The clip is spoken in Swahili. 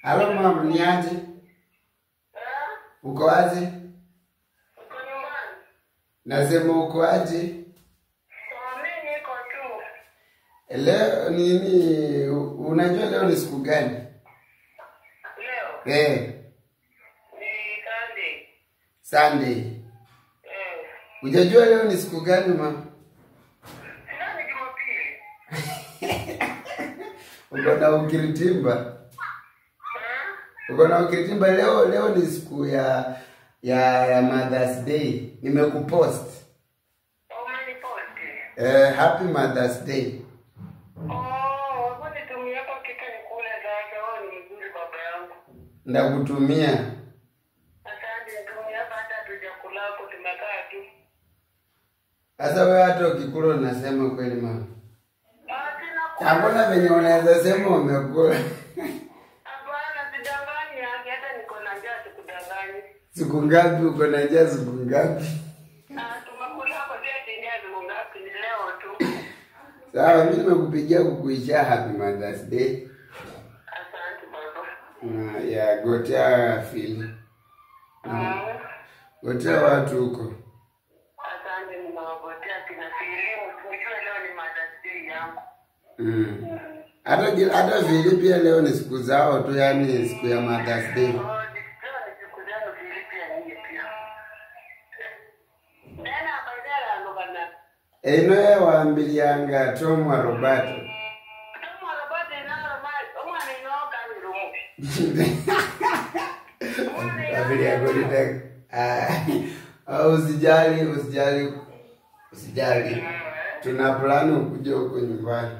Halo mama, ni aje? Uko aje? Uko nyumbani? Nasema uko aje? Mimi niko tu. Leo nini? Unajua leo ni siku gani? Leo? Ni Sunday. Sunday. Unajua leo ni siku gani mama? Leo ni Jumapili. Uko na ukiritimba? Uko na ukiritimba leo ni siku ya Mother's Day. Nimekupost. Umenipost? Happy Mother's Day. Wapo nitumie kwa kika nikule zake. Ni mzuri baba yangu. Ndakutumia. Asante, nitumie hata tujakula hapo tumekaa tu. Sasa wewe hata ukikula unasema kweli mama. Sina Hakuna venye unaweza sema umekula. Hapana, sidanganyi hata niko na njaa sikudanganyi. Siku ngapi uko na njaa siku ngapi? Tumekula hapo vile njaa siku ngapi ni leo tu. Sawa, mimi nimekupigia kukuisha happy Mother's Day. Asante baba. Ya gotea fili. Gotea watu huko. Asante, nimewagotea kina Filimu. Tumejua leo ni Mother's Day yangu. Hata vile pia leo ni siku zao tu, yani siku ya Mother's Day. Leo ni siku zao vile pia nyinyi pia. Nena badala ngobana. Eno waambilianga Tom wa Roberto. Tom wa Roberto na omwana inoka mirumu. Familia golita. Usijali. Tuna plani kuja huko nyumbani.